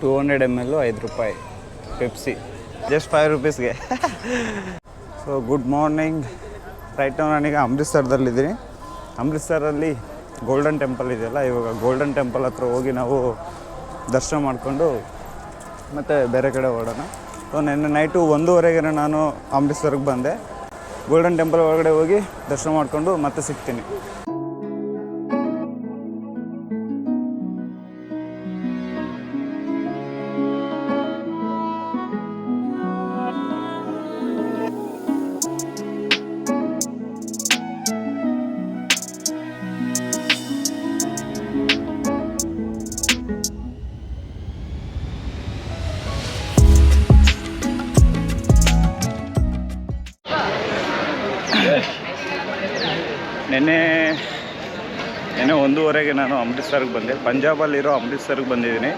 200 ml 5 ರೂಪಾಯಿ Pepsi, just 5 ರೂಪೀಸ್ಗೆ. So good morning. Right ನಾವು ನಾನೀಗ ಅಮೃತ್ಸರದಲ್ಲಿದ್ದೀನಿ. ಅಮೃತ್ಸರಲ್ಲಿ ಗೋಲ್ಡನ್ ಟೆಂಪಲ್ ಇದೆಯಲ್ಲ, ಇವಾಗ ಗೋಲ್ಡನ್ ಟೆಂಪಲ್ ಹತ್ರ ಹೋಗಿ ನಾವು ದರ್ಶನ ಮಾಡಿಕೊಂಡು ಮತ್ತು ಬೇರೆ ಕಡೆ ಹೊರಡೋಣ. ಸೊ ನಿನ್ನೆ ನೈಟು 1:30ಗೆ ನಾನು ಅಮೃತ್ಸರಕ್ಕೆ ಬಂದೆ. ಗೋಲ್ಡನ್ ಟೆಂಪಲ್ ಒಳಗಡೆ ಹೋಗಿ ದರ್ಶನ ಮಾಡಿಕೊಂಡು ಮತ್ತೆ ಸಿಗ್ತೀನಿ. ನೆನ್ನೆ 1:30ಗೆ ನಾನು ಅಮೃತ್ಸರ್ಗೆ ಬಂದೆ. ಪಂಜಾಬಲ್ಲಿರೋ ಅಮೃತ್ಸರ್ಗೆ ಬಂದಿದ್ದೀನಿ.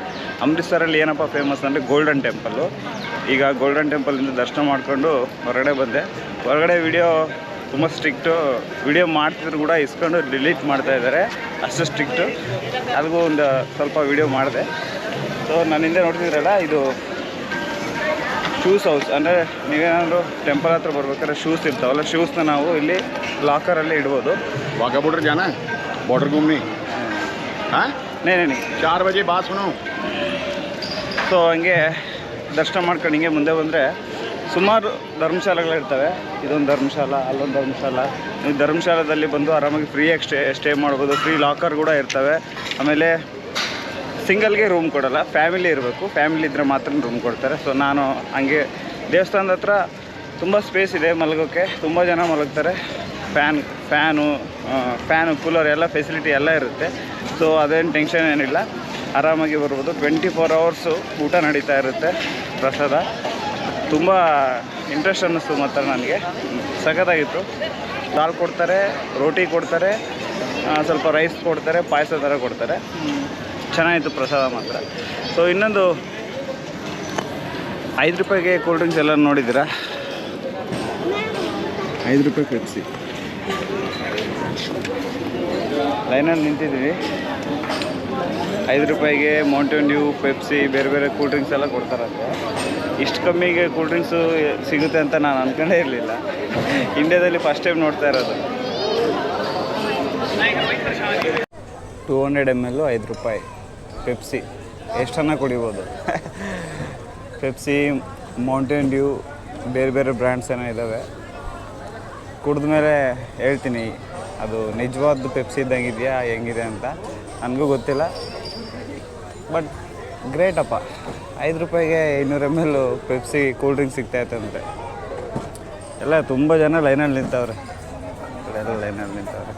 ಅಮೃತ್ಸರಲ್ಲಿ ಏನಪ್ಪ ಫೇಮಸ್ ಅಂದರೆ ಗೋಲ್ಡನ್ ಟೆಂಪಲ್ಲು. ಈಗ ಗೋಲ್ಡನ್ ಟೆಂಪಲಿಂದ ದರ್ಶನ ಮಾಡಿಕೊಂಡು ಹೊರಗಡೆ ಬಂದೆ. ಹೊರಗಡೆ ವಿಡಿಯೋ ತುಂಬ ಸ್ಟ್ರಿಕ್ಟು. ವಿಡಿಯೋ ಮಾಡ್ತಿದ್ರು ಕೂಡ ಇಸ್ಕೊಂಡು ಡಿಲೀಟ್ ಮಾಡ್ತಾಯಿದ್ದಾರೆ, ಅಷ್ಟು ಸ್ಟ್ರಿಕ್ಟು. ಅದಕ್ಕೂ ಒಂದು ಸ್ವಲ್ಪ ವಿಡಿಯೋ ಮಾಡಿದೆ. ಸೊ ನಾನು ಹಿಂದೆ ನೋಡ್ತಿದ್ರಲ್ಲ, ಇದು ಶೂಸ್ ಹೌಸ್. ಅಂದರೆ ನೀವೇನಾದರೂ ಟೆಂಪಲ್ ಹತ್ರ ಬರ್ಬೇಕಾದ್ರೆ ಶೂಸ್ ಇರ್ತಾವಲ್ಲ, ಶೂಸ್ನ ನಾವು ಇಲ್ಲಿ ಲಾಕರಲ್ಲಿ ಇಡ್ಬೋದು. वाघा बॉर्डर जाना है, बॉर्डर घूमने. हाँ नहीं 4 बजे बात सुनो. ಸೊ ಹಂಗೆ ದರ್ಶನ ಮಾಡ್ಕೊಂಡು ಹಿಂಗೆ ಮುಂದೆ ಬಂದರೆ ಸುಮಾರು ಧರ್ಮಶಾಲೆಗಳಿರ್ತವೆ. ಇದೊಂದು ಧರ್ಮಶಾಲ, ಅಲ್ಲೊಂದು ಧರ್ಮಶಾಲ. ನೀವು ಧರ್ಮಶಾಲದಲ್ಲಿ ಬಂದು ಆರಾಮಾಗಿ ಫ್ರೀಯಾಗಿ ಸ್ಟೇ ಮಾಡ್ಬೋದು. ಫ್ರೀ ಲಾಕರ್ ಕೂಡ ಇರ್ತವೆ. ಆಮೇಲೆ ಸಿಂಗಲ್ಗೆ ರೂಮ್ ಕೊಡೋಲ್ಲ, ಫ್ಯಾಮಿಲಿ ಇರಬೇಕು. ಫ್ಯಾಮಿಲಿ ಇದ್ದರೆ ಮಾತ್ರ ರೂಮ್ ಕೊಡ್ತಾರೆ. ಸೊ ನಾನು ಹಂಗೆ ದೇವಸ್ಥಾನದ ಹತ್ರ ತುಂಬ ಸ್ಪೇಸ್ ಇದೆ ಮಲಗೋಕ್ಕೆ, ತುಂಬ ಜನ ಮಲಗ್ತಾರೆ. ಫ್ಯಾನು ಕೂಲರ್ ಎಲ್ಲ ಫೆಸಿಲಿಟಿ ಎಲ್ಲ ಇರುತ್ತೆ. ಸೊ ಅದೇನು ಟೆನ್ಷನ್ ಏನಿಲ್ಲ, ಆರಾಮಾಗಿ ಬರ್ಬೋದು. 24 ಅವರ್ಸು ಊಟ ನಡೀತಾ ಇರುತ್ತೆ. ಪ್ರಸಾದ ತುಂಬ ಇಂಟ್ರೆಸ್ಟ್ ಅನ್ನಿಸ್ತು ಮಾತ್ರ ನನಗೆ. ಸಖತ್ತಾಗಿತ್ತು. ದಾಲ್ ಕೊಡ್ತಾರೆ, ರೋಟಿ ಕೊಡ್ತಾರೆ, ಸ್ವಲ್ಪ ರೈಸ್ ಕೊಡ್ತಾರೆ, ಪಾಯಸ ಥರ ಕೊಡ್ತಾರೆ. ಚೆನ್ನಾಗಿತ್ತು ಪ್ರಸಾದ ಮಾತ್ರ. ಸೊ ಇನ್ನೊಂದು 5 ರೂಪಾಯಿಗೆ ಕೂಲ್ ಡ್ರಿಂಕ್ಸ್ ಎಲ್ಲ ನೋಡಿದ್ದೀರಾ? 5 ರೂಪಾಯಿ ಪೆಪ್ಸಿ. ಲೈನಲ್ಲಿ ನಿಂತಿದ್ದೀವಿ. 5 ರೂಪಾಯಿಗೆ ಮೌಂಟೇನ್ ಡ್ಯೂ, ಪೆಪ್ಸಿ, ಬೇರೆ ಬೇರೆ ಕೂಲ್ ಡ್ರಿಂಕ್ಸ್ ಎಲ್ಲ ಕೊಡ್ತಾರಂತೆ. ಇಷ್ಟು ಕಮ್ಮಿಗೆ ಕೂಲ್ ಡ್ರಿಂಕ್ಸು ಸಿಗುತ್ತೆ ಅಂತ ನಾನು ಅಂದ್ಕೊಂಡೇ ಇರಲಿಲ್ಲ. ಇಂಡಿಯಾದಲ್ಲಿ ಫಸ್ಟ್ ಟೈಮ್ ನೋಡ್ತಾ ಇರೋದು. 200 ml 5 ರೂಪಾಯಿ ಪೆಪ್ಸಿ, ಎಷ್ಟನ್ನ ಕುಡಿಬೋದು. ಪೆಪ್ಸಿ, ಮೌಂಟೇನ್ ಡ್ಯೂ, ಬೇರೆ ಬೇರೆ ಬ್ರ್ಯಾಂಡ್ಸ್ ಏನೋ ಇದ್ದಾವೆ. ಕುಡಿದ ಮೇಲೆ ಹೇಳ್ತೀನಿ ಅದು ನಿಜವಾದ ಪೆಪ್ಸಿ ಇದ್ದಂಗೆ ಇದೆಯಾ ಹೆಂಗಿದೆ ಅಂತ. ನನಗೂ ಗೊತ್ತಿಲ್ಲ, ಬಟ್ ಗ್ರೇಟಪ್ಪ. 5 ರೂಪಾಯಿಗೆ 200 ml ಪೆಪ್ಸಿ ಕೂಲ್ ಡ್ರಿಂಕ್ ಸಿಗ್ತಾಯಿತ್ತು ಅಂದರೆ ಎಲ್ಲ ತುಂಬ ಜನ ಲೈನಲ್ಲಿ ನಿಂತವ್ರೆ. ಎಲ್ಲ ಲೈನಲ್ಲಿ ನಿಂತವ್ರೆ.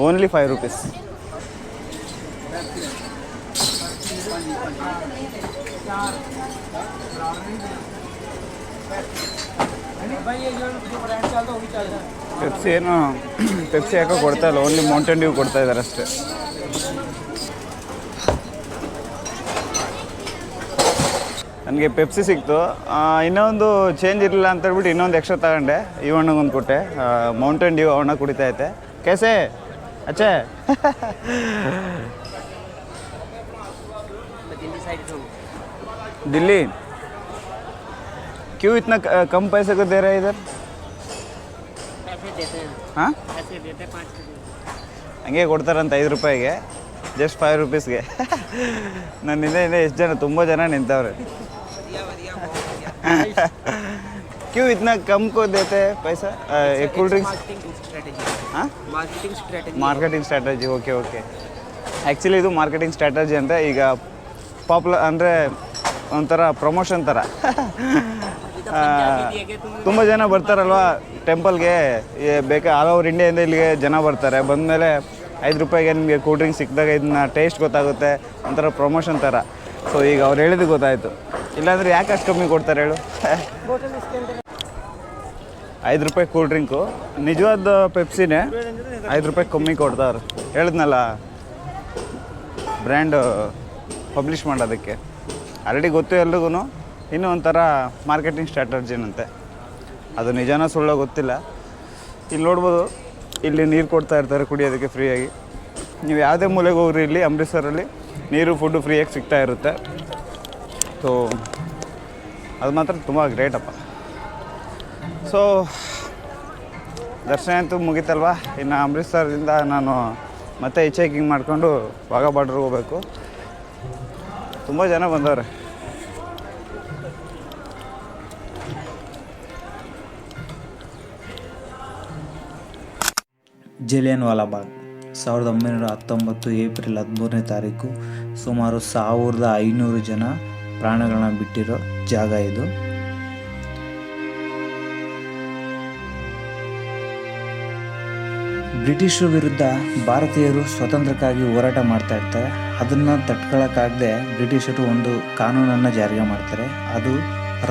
Only 5 rupees. ಪೆಪ್ಸಿ ಯಾಕೋ ಕೊಡ್ತಾ ಇಲ್ಲ, ಓನ್ಲಿ ಮೌಂಟೇನ್ ಡ್ಯೂ ಕೊಡ್ತಾ ಇದ್ದಾರೆ ಅಷ್ಟೇ. ನನಗೆ ಪೆಪ್ಸಿ ಸಿಕ್ತು. ಇನ್ನೊಂದು ಚೇಂಜ್ ಇರಲಿಲ್ಲ ಅಂತ ಹೇಳ್ಬಿಟ್ಟು ಇನ್ನೊಂದು ಎಕ್ಸ್ಟ್ರಾ ತಗೊಂಡೆ. ಈ ಅಣ್ಣಗೊಂದು ಕೊಟ್ಟೆ. ಮೌಂಟೇನ್ ಡ್ಯೂ ಅಣ್ಣ ಕುಡಿತಾ ಐತೆ. कैसे अच्छे? दिल्ली क्यों इतना कम पैसे को दे रहे हैं इधर? ऐसे देते हैं. हाँ ऐसे देते 5 ಹಂಗೆ ಕೊಡ್ತಾರಂತ 5 ರೂಪಾಯಿಗೆ, ಜಸ್ಟ್ 5 ರೂಪೀಸ್ಗೆ. ನನ್ನಿಂದ ಎಷ್ಟು ಜನ, ತುಂಬ ಜನ ನಿಂತವ್ರೆ. क्यों इतना कम को देते हैं पैसा ये कूल ड्रिंक्स? हाँ ಮಾರ್ಕೆಟಿಂಗ್ ಸ್ಟ್ರಾಟಜಿ. ಓಕೆ ಆ್ಯಕ್ಚುಲಿ ಇದು ಮಾರ್ಕೆಟಿಂಗ್ ಸ್ಟ್ರಾಟಜಿ ಅಂತ. ಈಗ ಪಾಪ್ಯುಲರ್ ಅಂದರೆ ಒಂಥರ ಪ್ರಮೋಷನ್ ಥರ. ತುಂಬ ಜನ ಬರ್ತಾರಲ್ವ ಟೆಂಪಲ್ಗೆ, ಆಲ್ ಓವರ್ ಇಂಡಿಯಾದಿಂದ ಇಲ್ಲಿಗೆ ಜನ ಬರ್ತಾರೆ. ಬಂದಮೇಲೆ 5 ರೂಪಾಯಿಗೆ ನಿಮಗೆ ಕೂಲ್ ಡ್ರಿಂಕ್ ಸಿಕ್ಕಿದಾಗ ಇದನ್ನ ಟೇಸ್ಟ್ ಗೊತ್ತಾಗುತ್ತೆ, ಒಂಥರ ಪ್ರಮೋಷನ್ ಥರ. ಸೊ ಈಗ ಅವ್ರು ಹೇಳಿದ್ದು ಗೊತ್ತಾಯಿತು. ಇಲ್ಲಾಂದರೆ ಯಾಕೆ ಅಷ್ಟು ಕಮ್ಮಿ ಕೊಡ್ತಾರೆ ಹೇಳು? 5 ರೂಪಾಯಿ ಕೂಲ್ ಡ್ರಿಂಕು, ನಿಜವಾದ ಪೆಪ್ಸಿನೇ 5 ರೂಪಾಯಿ ಕಮ್ಮಿ ಕೊಡ್ತಾವ್ರು. ಹೇಳಿದ್ನಲ್ಲ ಬ್ರ್ಯಾಂಡು ಪಬ್ಲಿಷ್ ಮಾಡೋದಕ್ಕೆ. ಆಲ್ರೆಡಿ ಗೊತ್ತು ಎಲ್ರಿಗೂ. ಇನ್ನೂ ಒಂಥರ ಮಾರ್ಕೆಟಿಂಗ್ ಸ್ಟ್ರಾಟಜಿನಂತೆ. ಅದು ನಿಜಾನ ಸುಳ್ಳು ಗೊತ್ತಿಲ್ಲ. ಇಲ್ಲಿ ನೋಡ್ಬೋದು, ಇಲ್ಲಿ ನೀರು ಕೊಡ್ತಾ ಇರ್ತಾರೆ ಕುಡಿಯೋದಕ್ಕೆ ಫ್ರೀಯಾಗಿ. ನೀವು ಯಾವುದೇ ಮೂಲೆಗೆ ಹೋಗ್ರಿ ಇಲ್ಲಿ ಅಮೃತ್ಸರಲ್ಲಿ ನೀರು ಫುಡ್ಡು ಫ್ರೀಯಾಗಿ ಸಿಗ್ತಾ ಇರುತ್ತೆ. ಸೊ ಅದು ಮಾತ್ರ ತುಂಬ ಗ್ರೇಟಪ್ಪ. ಸೊ ದರ್ಶನ ಅಂತೂ ಮುಗೀತಲ್ವ. ಇನ್ನು ಅಮೃತ್ಸರದಿಂದ ನಾನು ಮತ್ತೆ ಹಿಚ್ ಮಾಡಿಕೊಂಡು ವಾಘಾ ಬಾರ್ಡ್ರಿಗೆ ಹೋಗಬೇಕು. ತುಂಬ ಜನ ಬಂದವ್ರೆ. ಜಲಿಯನ್ ವಾಲಾಬಾಗ್ 1919 ಏಪ್ರಿಲ್ 13ನೇ ತಾರೀಕು ಸುಮಾರು 1500 ಜನ ಪ್ರಾಣಗಳನ್ನ ಬಿಟ್ಟಿರೋ ಜಾಗ ಇದು. ಬ್ರಿಟಿಷರ ವಿರುದ್ಧ ಭಾರತೀಯರು ಸ್ವಾತಂತ್ರ್ಯಕ್ಕಾಗಿ ಹೋರಾಟ ಮಾಡ್ತಾ ಇರ್ತಾರೆ. ಅದನ್ನು ತಡ್ಕೊಳ್ಳೋಕ್ಕಾಗದೆ ಬ್ರಿಟಿಷರು ಒಂದು ಕಾನೂನನ್ನು ಜಾರಿಗೆ ಮಾಡ್ತಾರೆ. ಅದು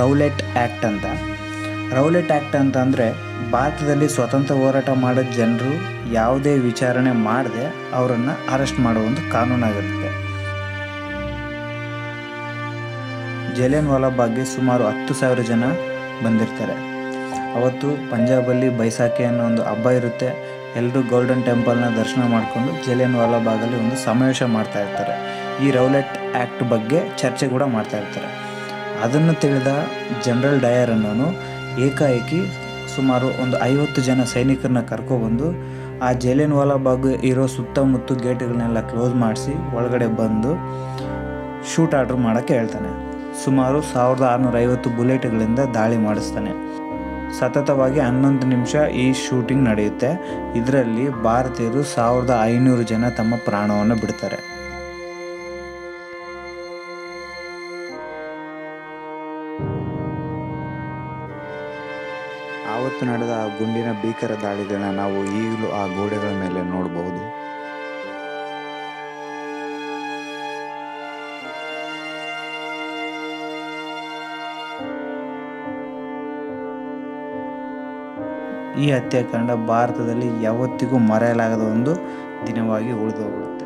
ರೌಲೆಟ್ ಆ್ಯಕ್ಟ್ ಅಂತ. ರೌಲೆಟ್ ಆ್ಯಕ್ಟ್ ಅಂತ ಅಂದರೆ ಭಾರತದಲ್ಲಿ ಸ್ವತಂತ್ರ ಹೋರಾಟ ಮಾಡೋ ಜನರು ಯಾವುದೇ ವಿಚಾರಣೆ ಮಾಡದೆ ಅವರನ್ನು ಅರೆಸ್ಟ್ ಮಾಡೋ ಒಂದು ಕಾನೂನಾಗಿರುತ್ತೆ. ಜಲಿಯನ್ ವಾಲಾಬಾಗ್ಗೆ ಸುಮಾರು 10,000 ಜನ ಬಂದಿರ್ತಾರೆ. ಅವತ್ತು ಪಂಜಾಬಲ್ಲಿ ಬೈಸಾಖಿ ಅನ್ನೋ ಒಂದು ಹಬ್ಬ ಇರುತ್ತೆ. ಎಲ್ಲರೂ ಗೋಲ್ಡನ್ ಟೆಂಪಲ್ನ ದರ್ಶನ ಮಾಡಿಕೊಂಡು ಜಲಿಯನ್ ವಾಲಾಬಾಗಲ್ಲಿ ಒಂದು ಸಮಾವೇಶ ಮಾಡ್ತಾ ಇರ್ತಾರೆ. ಈ ರೌಲೆಟ್ ಆ್ಯಕ್ಟ್ ಬಗ್ಗೆ ಚರ್ಚೆ ಕೂಡ ಮಾಡ್ತಾ ಇರ್ತಾರೆ. ಅದನ್ನು ತಿಳಿದ ಜನರಲ್ ಡಯರ್ ಅನ್ನೋನು ಏಕಾಏಕಿ ಸುಮಾರು ಒಂದು 50 ಜನ ಸೈನಿಕರನ್ನ ಕರ್ಕೊಬಂದು ಆ ಜಲಿಯನ್ ವಾಲಾಬಾಗ್ ಇರೋ ಸುತ್ತಮುತ್ತ ಗೇಟ್ಗಳನ್ನೆಲ್ಲ ಕ್ಲೋಸ್ ಮಾಡಿಸಿ ಒಳಗಡೆ ಬಂದು ಶೂಟ್ ಆರ್ಡರ್ ಮಾಡೋಕ್ಕೆ ಹೇಳ್ತಾನೆ. ಸುಮಾರು 1650 ಬುಲೆಟ್ಗಳಿಂದ ದಾಳಿ ಮಾಡಿಸ್ತಾನೆ. ಸತತವಾಗಿ 11 ನಿಮಿಷ ಈ ಶೂಟಿಂಗ್ ನಡೆಯುತ್ತೆ. ಇದರಲ್ಲಿ ಭಾರತೀಯರು 1500 ಜನ ತಮ್ಮ ಪ್ರಾಣವನ್ನು ಬಿಡ್ತಾರೆ. ಆವತ್ತು ನಡೆದ ಆ ಗುಂಡಿನ ಭೀಕರ ದಾಳಿಗಳನ್ನ ನಾವು ಈಗಲೂ ಆ ಗೋಡೆಗಳ ಮೇಲೆ ನೋಡಬಹುದು. ಈ ಹತ್ಯಾಕಾಂಡ ಭಾರತದಲ್ಲಿ ಯಾವತ್ತಿಗೂ ಮರೆಯಲಾಗದ ಒಂದು ದಿನವಾಗಿ ಉಳಿದು ಹೋಗುತ್ತೆ.